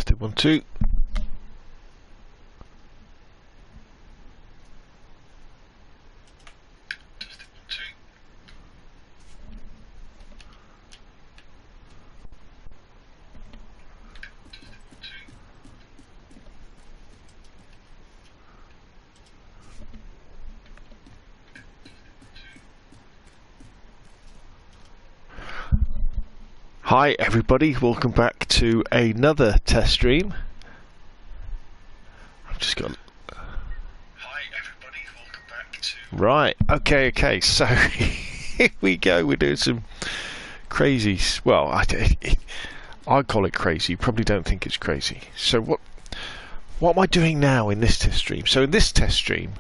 Testing 1 2. Hi everybody, welcome back to another test stream. I've just got... Hi everybody, welcome back to... Right, okay, so here we go, we're doing some crazy... Well, I call it crazy, you probably don't think it's crazy. So what am I doing now in this test stream? So in this test stream,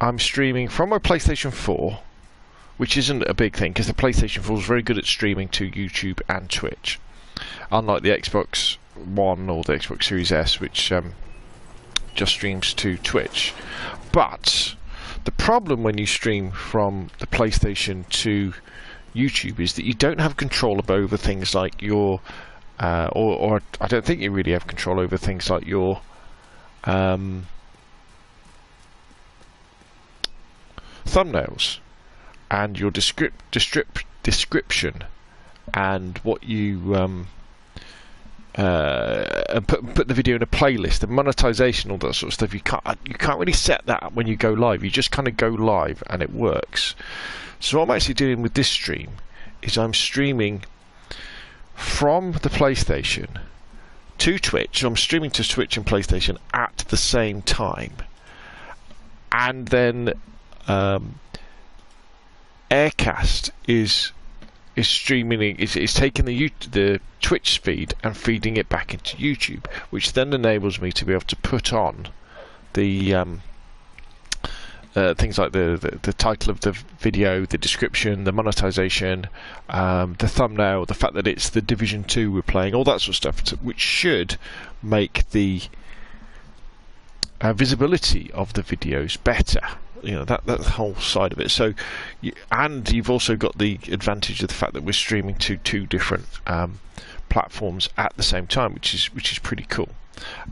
I'm streaming from my PlayStation 4, which isn't a big thing because the PlayStation 4 is very good at streaming to YouTube and Twitch, unlike the Xbox One or the Xbox Series S, which just streams to Twitch. But the problem when you stream from the PlayStation to YouTube is that you don't have control over things like your, or I don't think you really have control over things like your thumbnails and your description and what you put the video in a playlist and monetization, all that sort of stuff. You can't really set that up when you go live. You just kind of go live and it works. So what I'm actually doing with this stream is I'm streaming from the PlayStation to Twitch. So I'm streaming to Twitch and PlayStation at the same time, and then AirCast is streaming, is taking the Twitch feed and feeding it back into YouTube, which then enables me to be able to put on the things like the title of the video, the description, the monetization, the thumbnail, the fact that it's the Division 2 we're playing, all that sort of stuff, which should make the visibility of the videos better. You know, that's the whole side of it. So, and you've also got the advantage of the fact that we're streaming to two different platforms at the same time, which is pretty cool.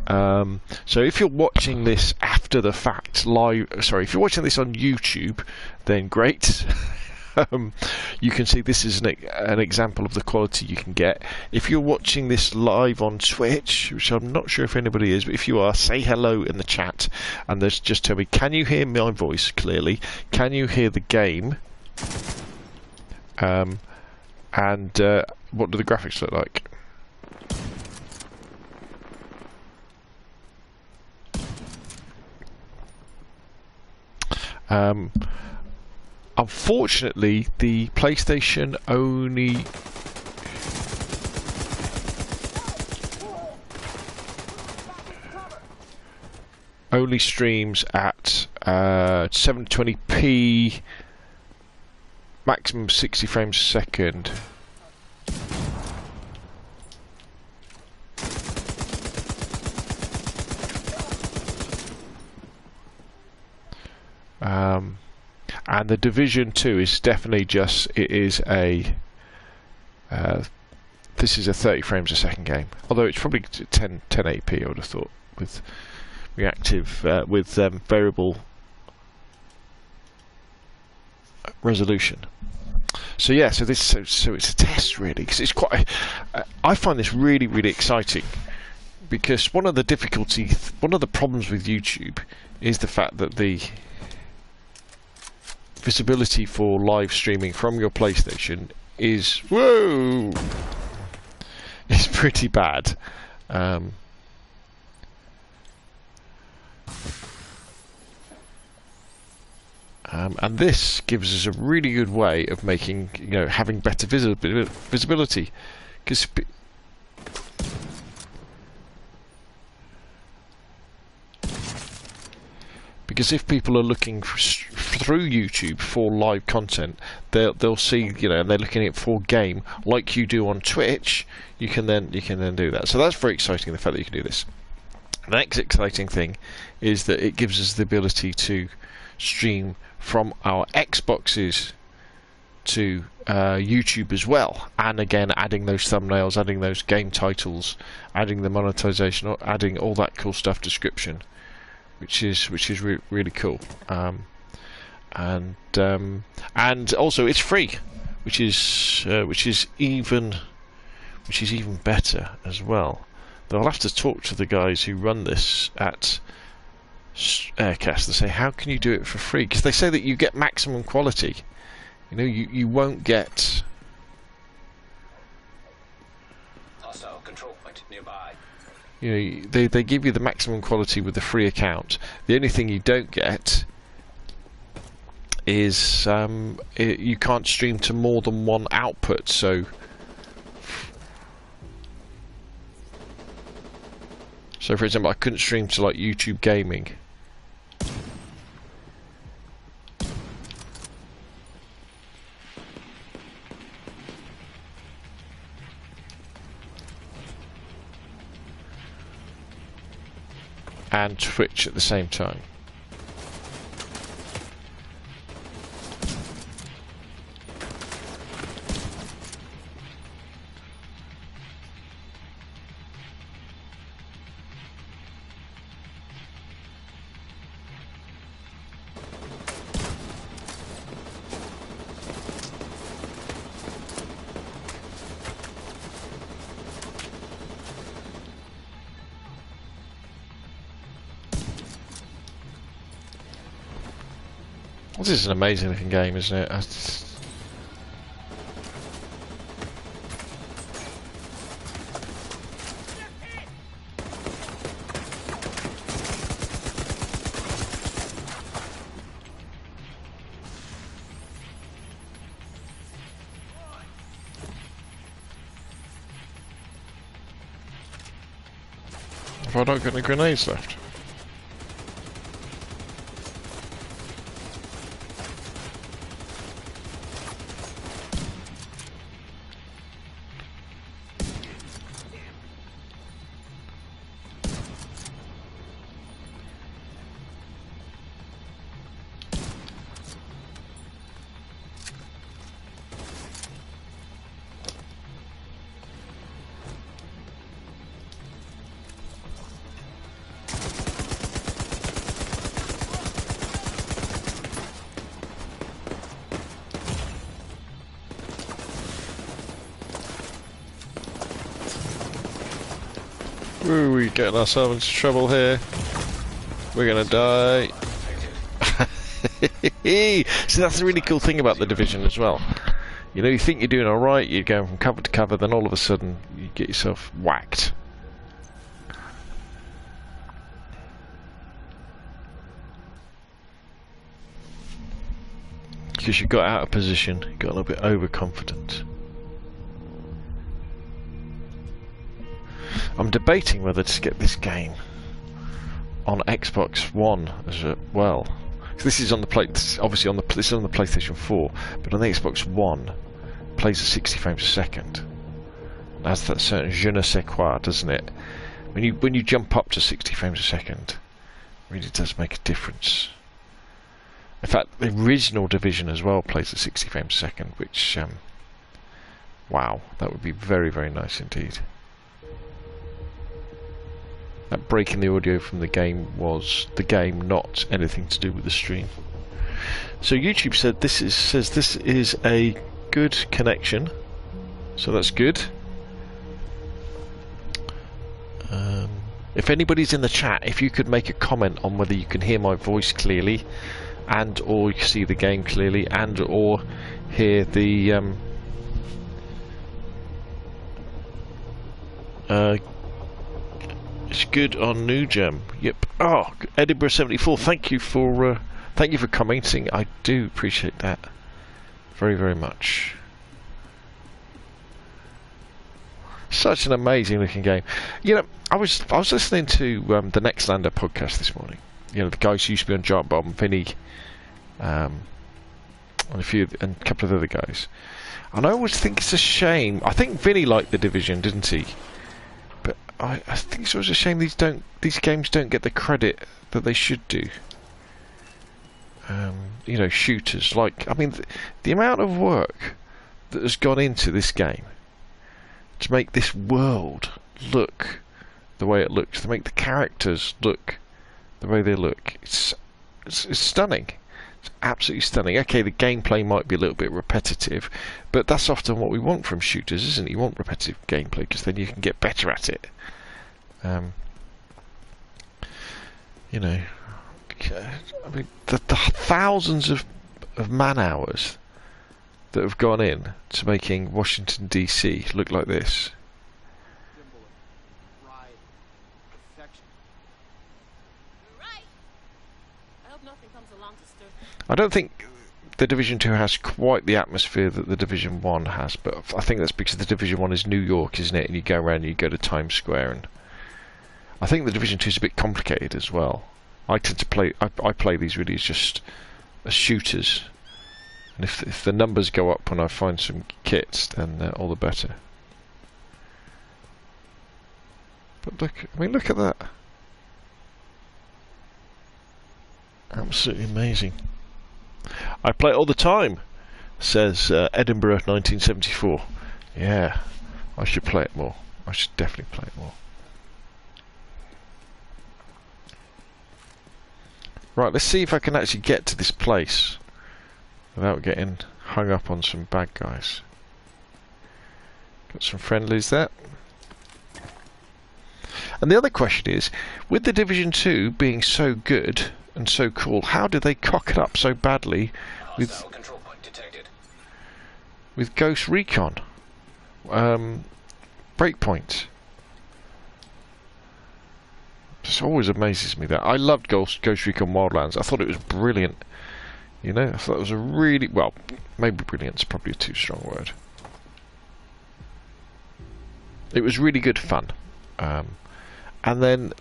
So if you're watching this after the fact, if you're watching this on YouTube, then great. You can see this is an example of the quality you can get. If you're watching this live on Twitch, which I'm not sure if anybody is, but if you are, say hello in the chat and just tell me, can you hear my voice clearly? Can you hear the game? And what do the graphics look like? Unfortunately, the PlayStation only streams at 720p, maximum 60 frames a second. And the Division 2 is definitely this is a 30 frames a second game, although it's probably 1080p, I would have thought, with reactive variable resolution. So yeah, so it's a test really, because it's quite. I find this really exciting, because one of the problems with YouTube is the fact that the visibility for live streaming from your PlayStation is pretty bad. And this gives us a really good way of making, having better visibility, because if people are looking through YouTube for live content, they'll see, and they're looking at it for game like you do on Twitch. You can then do that. So that's very exciting, the fact that you can do this. The next exciting thing is that it gives us the ability to stream from our Xboxes to YouTube as well, and again adding those thumbnails, adding those game titles, adding the monetization, adding all that cool stuff, description, which is really cool. And also it's free, which is even better as well. But I'll have to talk to the guys who run this at AirCast and say, how can you do it for free? Because they say that you get maximum quality. You know, you won't get hostile control point nearby. You know, they give you the maximum quality with the free account. The only thing you don't get is you can't stream to more than one output. So for example, I couldn't stream to like YouTube gaming. And Twitch at the same time. This is an amazing looking game, isn't it? Have I not got any grenades left? Ooh, we're getting ourselves into trouble here. We're gonna die. See, that's the really cool thing about the Division as well. You know, you think you're doing alright, you're going from cover to cover, then all of a sudden you get yourself whacked. Because you got out of position, you got a little bit overconfident. I'm debating whether to get this game on Xbox One as well. This is on the obviously this is on the PlayStation 4, but on the Xbox One, it plays at 60 frames a second. It has that certain je ne sais quoi, doesn't it? When you jump up to 60 frames a second, it really does make a difference. In fact, the original Division as well plays at 60 frames a second, which wow, that would be very, very nice indeed. That break in the audio from the game was the game, not anything to do with the stream. So YouTube said says this is a good connection, so that's good. If anybody's in the chat, if you could make a comment on whether you can hear my voice clearly, and or you see the game clearly, and or hear the it's good on New Gem. Yep. Oh, Edinburgh 74. Thank you for commenting. I do appreciate that very, very much. Such an amazing looking game. You know, I was listening to the Nextlander podcast this morning. You know, the guys who used to be on Giant Bomb, Vinny, and a couple of other guys. And I always think it's a shame. I think Vinny liked the Division, didn't he? I think it's always a shame these games don't get the credit that they should do. you know, shooters. Like, I mean, the amount of work that has gone into this game to make this world look the way it looks, to make the characters look the way they look. It's stunning. It's absolutely stunning. Okay, the gameplay might be a little bit repetitive, but that's often what we want from shooters, isn't it? You want repetitive gameplay because then you can get better at it. You know, I mean, the thousands of man hours that have gone in to making Washington DC look like this. I don't think the Division 2 has quite the atmosphere that the Division 1 has, but I think that's because the Division 1 is New York, isn't it? And you go around and you go to Times Square, and I think the Division 2 is a bit complicated as well. I tend to play, I play these really as shooters, and if the numbers go up when I find some kits, then all the better. But look, I mean, look at that. Absolutely amazing. I play it all the time, says Edinburgh 1974. Yeah, I should play it more. I should definitely play it more. Right, let's see if I can actually get to this place without getting hung up on some bad guys. Got some friendlies there. And the other question is, with the Division 2 being so good and so cool, how did they cock it up so badly with Ghost Recon, Breakpoint? This always amazes me that. I loved Ghost Recon Wildlands. I thought it was brilliant. You know, I thought it was a really, well, maybe brilliant's probably a too strong word. It was really good fun. And then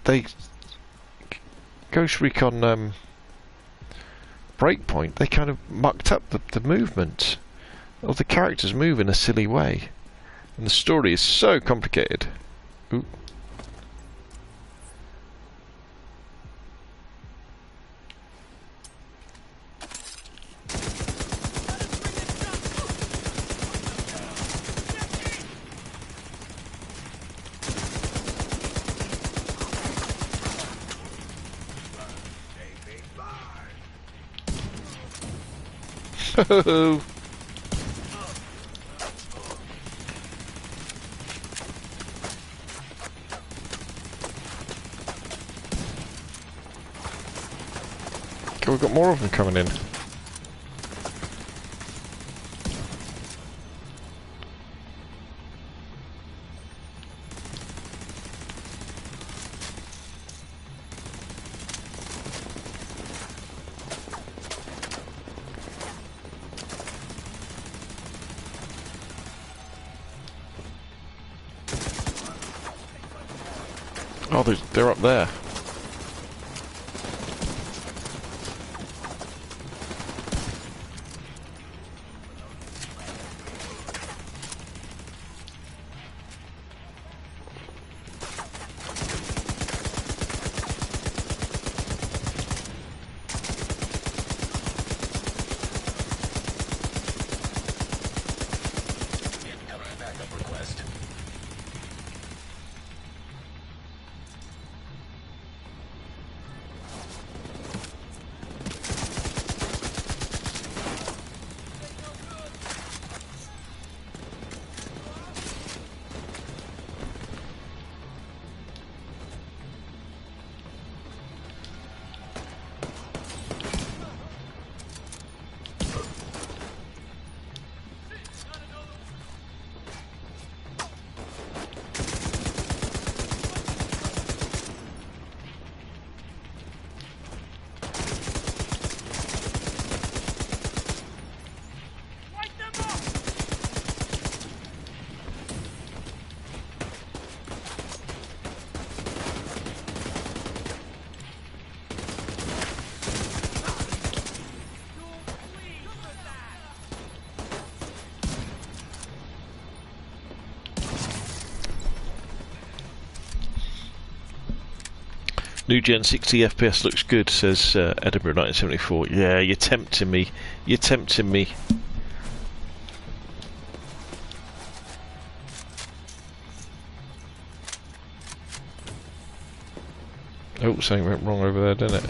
Ghost Recon Breakpoint, they kind of mucked up the movement of the characters move in a silly way, and the story is so complicated. Ooh. Okay, we've got more of them coming in. Oh, they're up there. New Gen 60 FPS looks good, says Edinburgh 1974. Yeah, you're tempting me. You're tempting me. Oh, something went wrong over there, didn't it?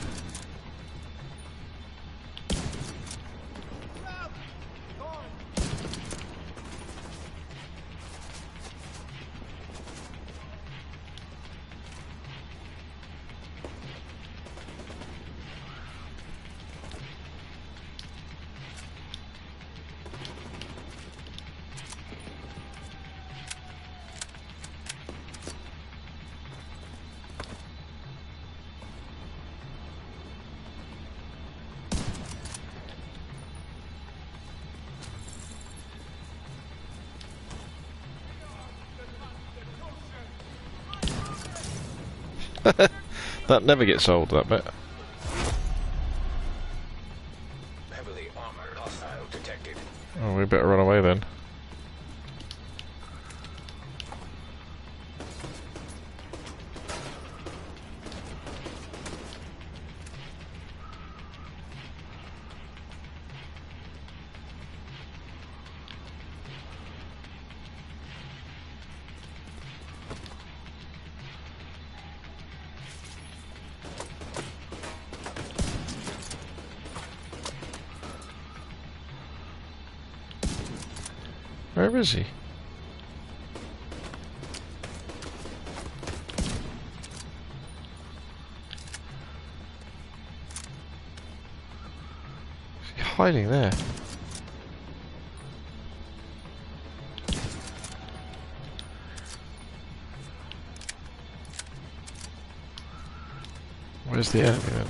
That never gets old, that bit. Heavily armored hostile detected. Oh, we better run away then. Where is he? Is he hiding there? Where's the enemy then?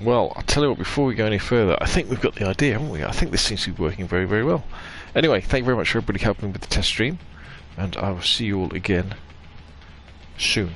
Well, I'll tell you what, before we go any further, I think we've got the idea, haven't we? I think this seems to be working very, very well. Anyway, thank you very much for everybody helping with the test stream, and I will see you all again soon.